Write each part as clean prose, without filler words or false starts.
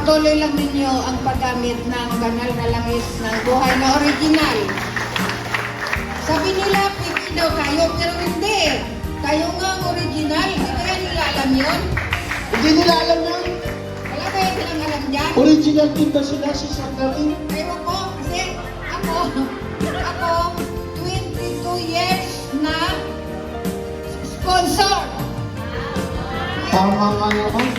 patuloy lang ninyo ang paggamit ng banal na langis ng buhay na original. Sabi nila, piki daw kayo, pero hindi. Tayo nga ang original. Hindi kaya nila alam yun? Hindi nila alam yun. Wala kaya silang alam dyan? Original team ba sila si Sandalin? Ewan ko, kasi ako, 22 years na sponsor. Tama nga naman.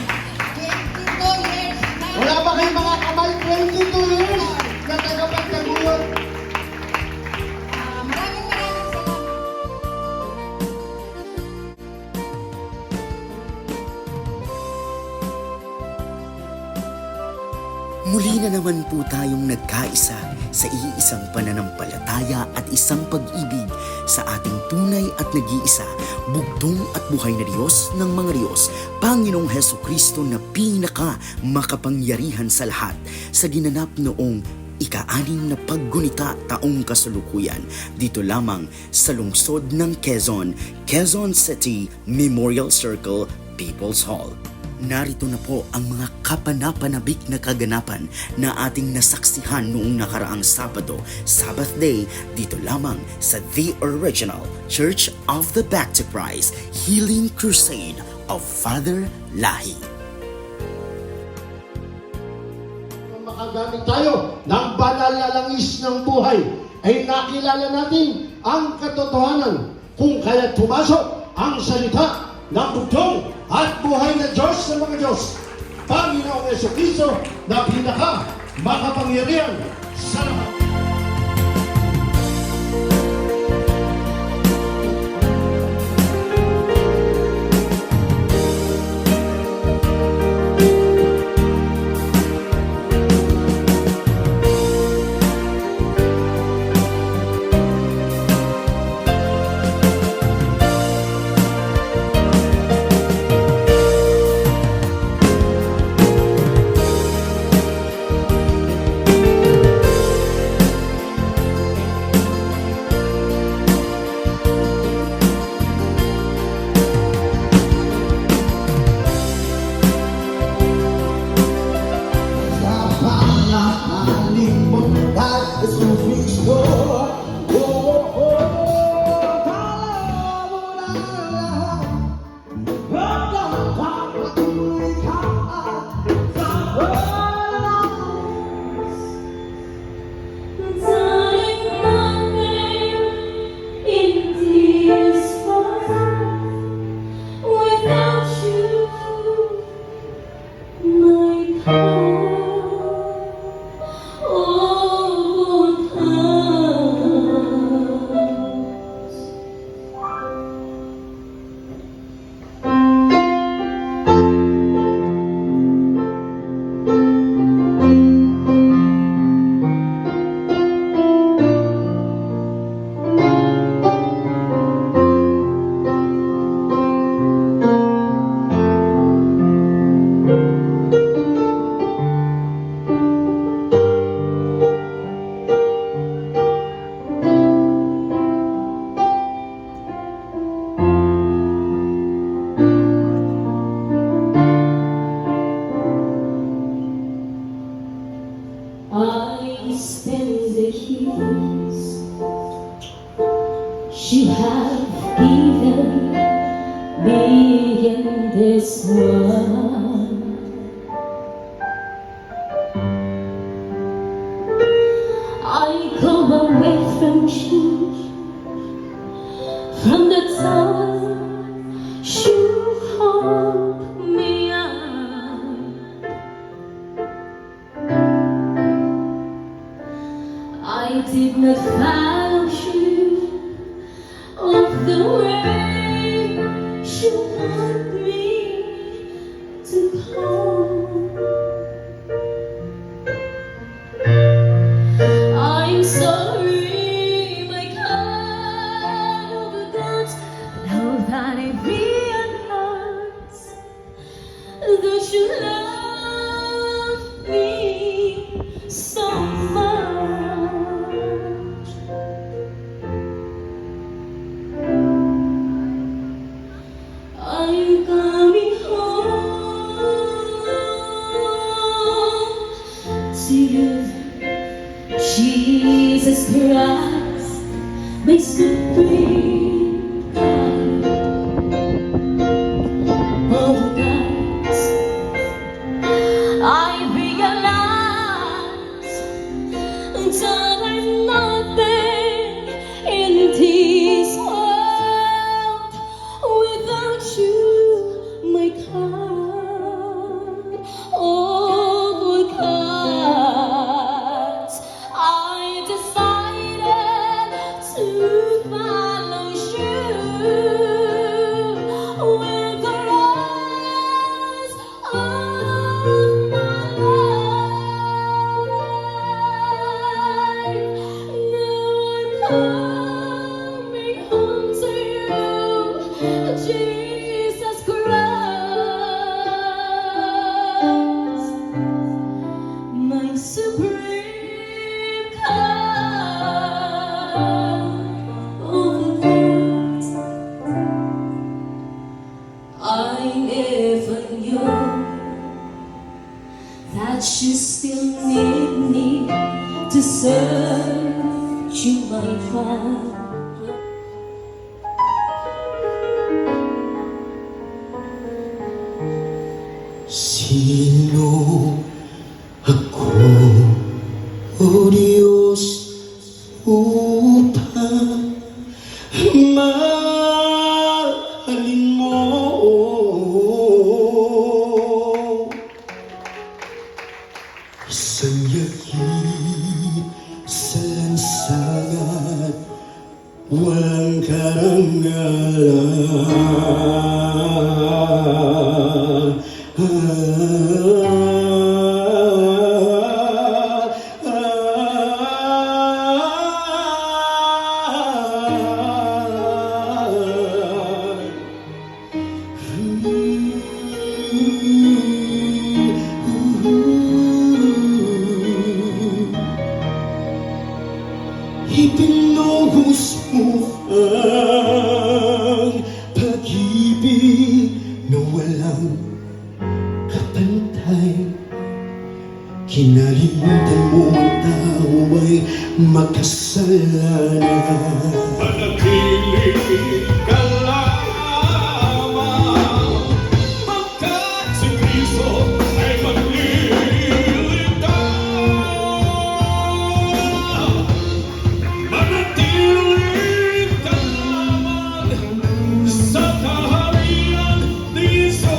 22 years na. Wala ba kayong mga kamay? 22 years na tagapagtaguyod. Maraming salamat. Muli na naman po tayong nagkaisa sa iisang pananampalataya at isang pag-ibig sa ating tunay at nag-iisa, bugtong at buhay na Diyos ng mga Diyos, Panginoong Hesukristo na pinaka makapangyarihan sa lahat, sa ginanap noong ika-6 na paggunita taong kasalukuyan dito lamang sa lungsod ng Quezon, Quezon City Memorial Circle, People's Hall. Narito na po ang mga kapanapanabik na kaganapan na ating nasaksihan noong nakaraang Sabado, Sabbath Day, dito lamang sa The Original Church of the Baptist Christ Healing Crusade of Father Lahi. Makagamit tayo ng banal na langis ng buhay, ay nakilala natin ang katotohanan kung kaya pumasok ang salita ng bugtong at buhay na Diyos ng mga Diyos, Panginoong Jesucristo na pinaka makapangyarihan sa lahat. I spend the years you have given me in this world. I come away from you, from the time you hold me up. I did not follow you of the way you want me to go. I'm sorry, my kind of God. Now that I realize that you love me so much, to you, Jesus Christ, my supreme God of gods. I realize that I'm nothing in this world without you, my God. Oh, God, I decided to follow you with the rest of my life. Now I'm coming home to you, Jesus Christ, my supreme God of gods. I never knew that you still need me to serve you, my God. Sino ako, O Diyos, upang mahalin mo? Sa yakip, sa lansangan, walang karangalan. Ipinuhos mo ang pag-ibig na walang kapantay. Kinalimutan mo ang tao ay makasalanan. Manatili ka lamang, pagkat si Kristo ay magliligtas. Manatili ka lamang sa kaharian ni Kristo.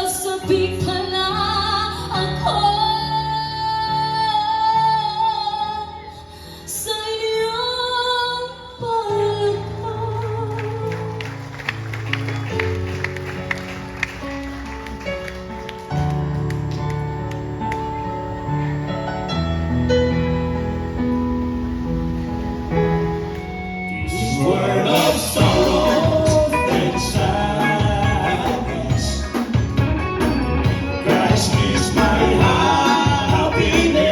sasabi ka na ako sa iyong palakpak. This world of sorrow and sadness, Christ is my happiness.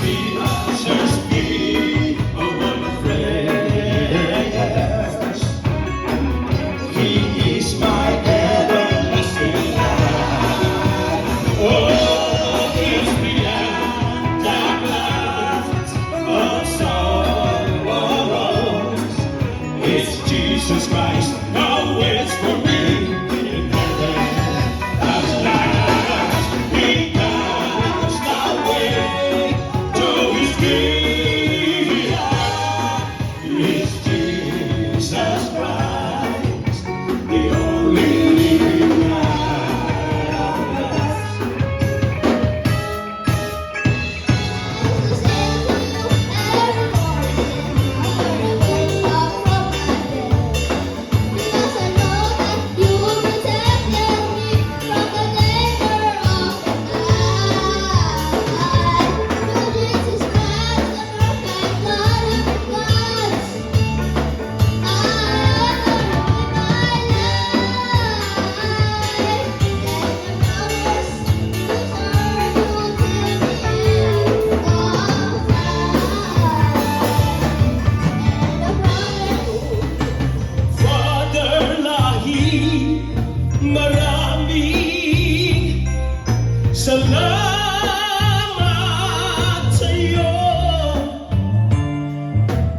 He answers me when prayers. He is my everlasting life. Oh, He's beyond the clouds of sorrows. It's Jesus Christ, now waits for me in heaven. At last, He comes the way to His kingdom. It's Jesus Christ, the only living God. Father Lahi, maraming salamat sa'yo.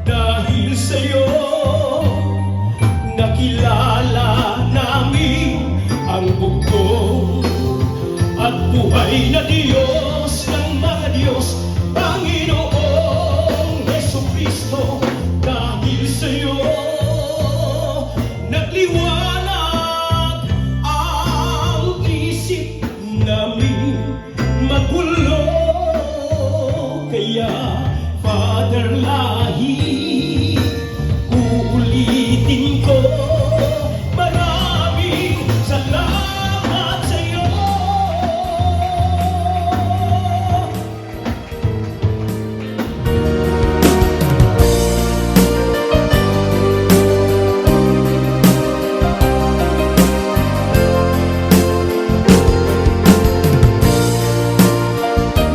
Dahil sa'yo, nakilala namin ang bugtong at buhay na Diyos ng mga Diyos, Panginoong Jesucristo. Dahil sa'yo, nagliwanag ang isip namin magulo. Kaya, Father Lahi, uulitin ko, maraming salamat sa'yo.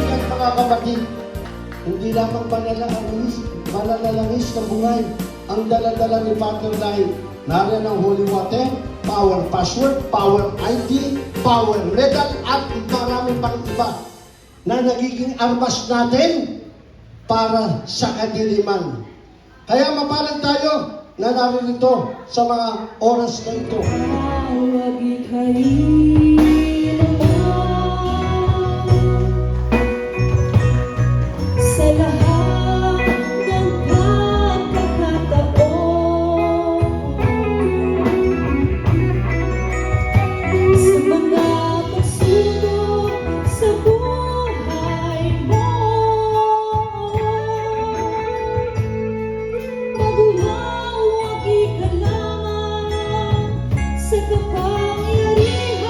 At mga kapatid, hindi lamang mananalangis ng buhay ang dala-dala ni Father Lai. Nariyan ang holy water, power password, power ID, power legal, at marami pang iba na nagiging armas natin para sa kadiliman. Kaya mapalad tayo na naririto sa mga oras na ito. Tawag ika'y sa lahat ng pagkakataon, sa mga pagsubok sa buhay mo, mabuhawag ka lamang sa kapangyarihan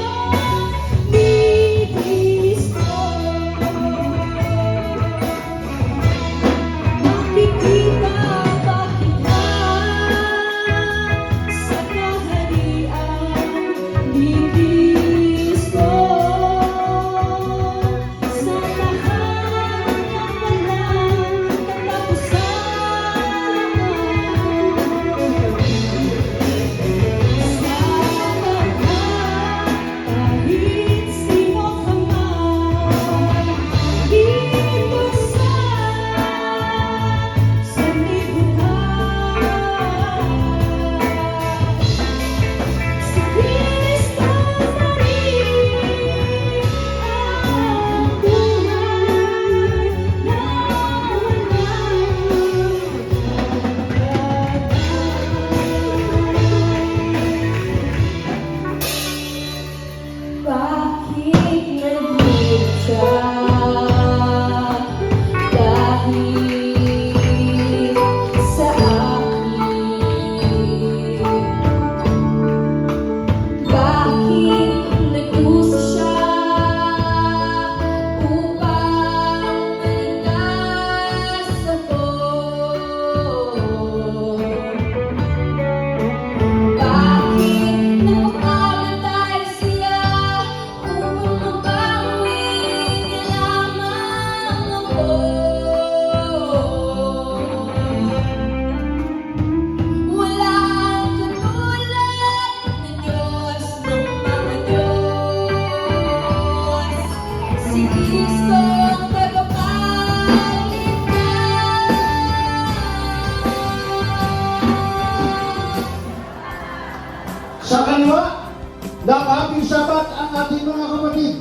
Happy Sabbath ang ating mga kapatid.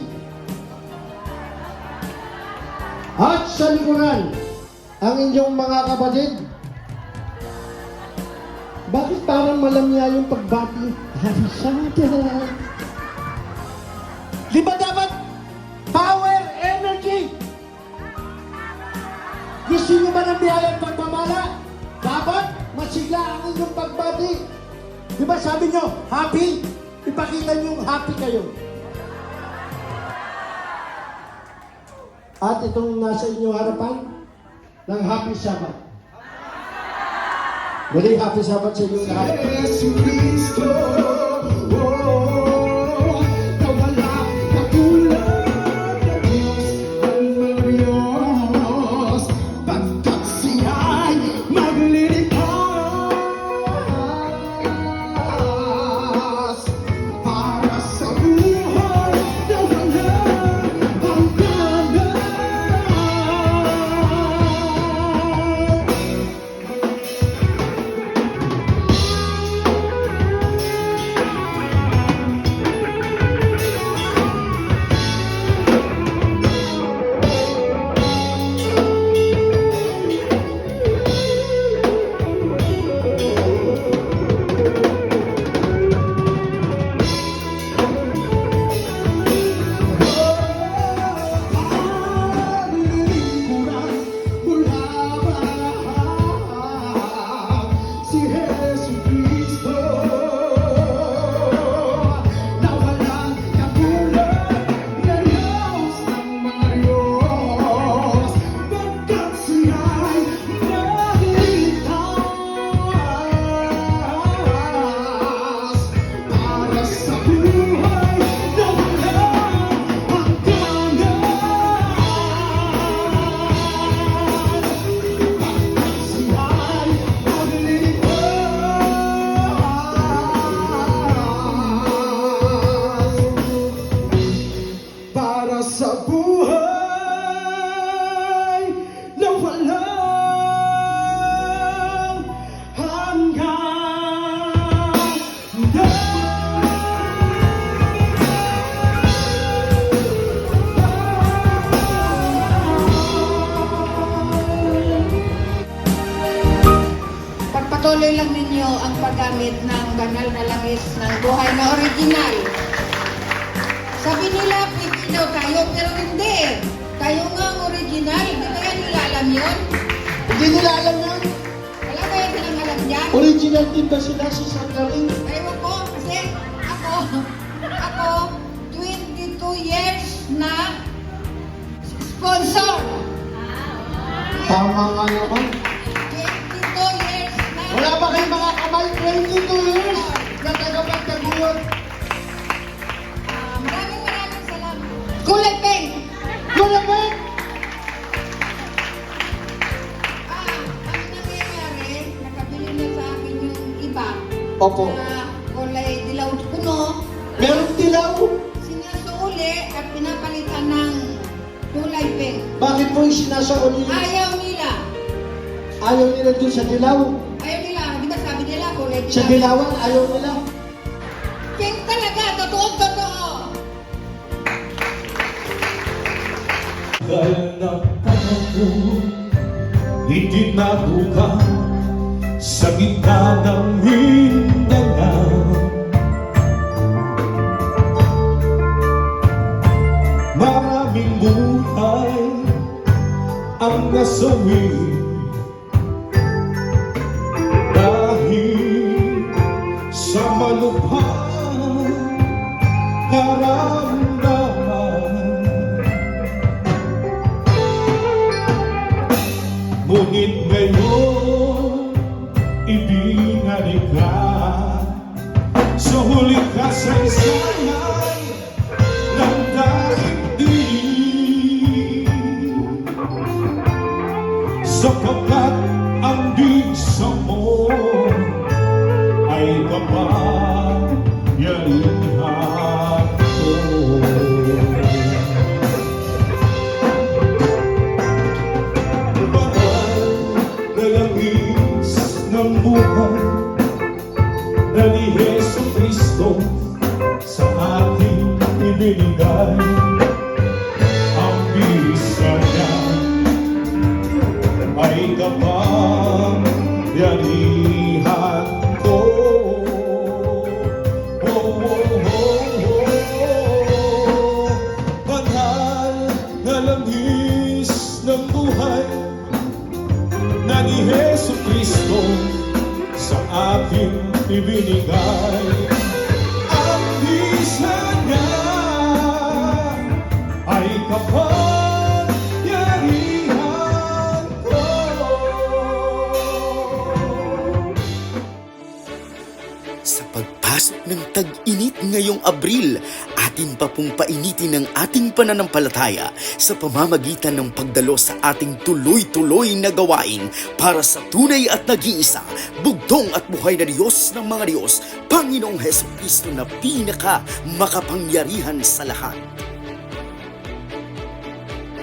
At sa likuran, ang inyong mga kapatid. Bakit parang malamya yung pagbati? Happy Sabbath. Di ba dapat power, energy? Gusto nyo ba ng biyayang pagmamala? Dapat masigla ang inyong pagbati. Di ba sabi nyo, happy? Ipakita nyo yung happy kayo. At itong nasa inyong harapan ng Happy Sabbath. Muli, Happy Sabbath sa inyong lahat. Yesu Kristo, na wala katulad ng Diyos ang Diyos, pagkat siya'y magliligtas para sa buhay na walang hangganan. Si Jesu Cristo na walang katulad ng Diyos ng mga Diyos, pagkat siya'y naligtas para sa buhay na walang hangganan. Para sa buhay na walang Pagpatuloy lang ninyo ang paggamit ng banal na langis ng buhay na original. Sabi nila, piki daw tayo, pero hindi. Tayo nga ang original. Hindi kaya nila alam yun? Hindi nila alam yan. Wala kaya silang alam yan? Original din ba sila sa Sangaling? Ewan ko, kasi ako, 22 years na sponsor. Tama nga naman. 22 years na. Wala ba kayong mga kamay? 22 years na tagapagtaguan. Maraming salamat. Kulay pen! Wala ba? Ang nangyayari, nakabili na sa akin yung iba. Opo. Na kulay dilaw puno. Meron dilaw. Sinasuuli at pinapalitan ng kulay pink. Bakit po yung sinasaon nila? Ayaw nila. Ayaw nila dun sa dilaw. Ayaw nila. Di ba sabi nila kulay dilaw? Sa dilawan, ayaw nila. Pink talaga. Totoo. dahil na panahon itinabuka sa gitna ng Mindanao. Maraming buhay ang nasawi dahil sa malubhang karamdaman. Ngunit ngayon ibinalik ka sa huling kasaysayan ng daigdig, sapagkat ang digsa mo ay kapangyarihan ko. Banal na langis ng buhay na ni Jesu Cristo sa ibinigay ang bisa niya ay kapangyarihan ko. Oh, oh, oh, oh. Banal na langis ng buhay na ni Jesu Cristo sa akin ibinigay. Ang bisa niya ay kapangyarihan ko. Sa pagpasok ng tag-init ngayong Abril, atin pa pong painitin ang ating pananampalataya sa pamamagitan ng pagdalo sa ating tuloy-tuloy na gawain para sa tunay at nag-iisa, bugtong at buhay na Diyos ng mga Diyos, Panginoong Hesukristo na pinaka makapangyarihan sa lahat.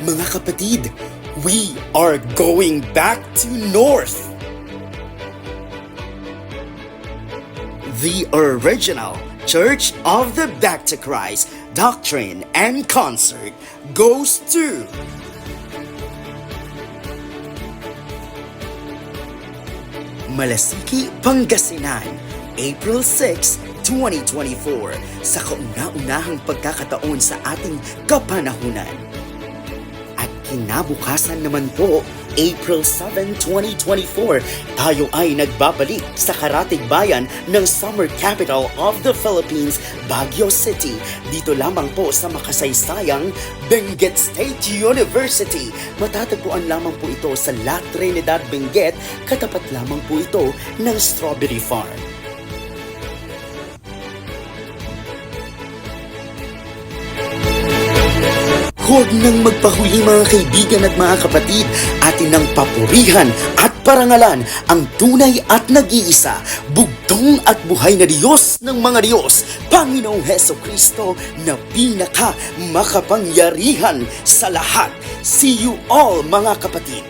Mga kapatid, we are going back to North. The original Church of the Back to Christ Doctrine and Concert goes to Malasiki, Pangasinan, April 6, 2024, sa kauna-unahang pagkakataon sa ating kapanahunan. At kinabukasan naman po, April 7, 2024, tayo ay nagbabalik sa karatig bayan ng Summer Capital of the Philippines, Baguio City. Dito lamang po sa makasaysayang Benguet State University. Matatagpuan lamang po ito sa La Trinidad, Benguet, katapat lamang po ito ng Strawberry Farm. Huwag nang magpahuli mga kaibigan at mga kapatid, atin nang papurihan at parangalan ang tunay at nag-iisa, bugtong at buhay na Diyos ng mga Diyos, Panginoong Hesukristo na pinaka makapangyarihan sa lahat. See you all mga kapatid!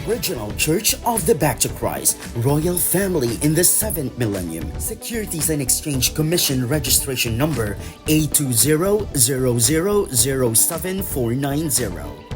Original Church of the Back to Christ, Royal Family in the 7th Millennium, Securities and Exchange Commission Registration Number A2000074990.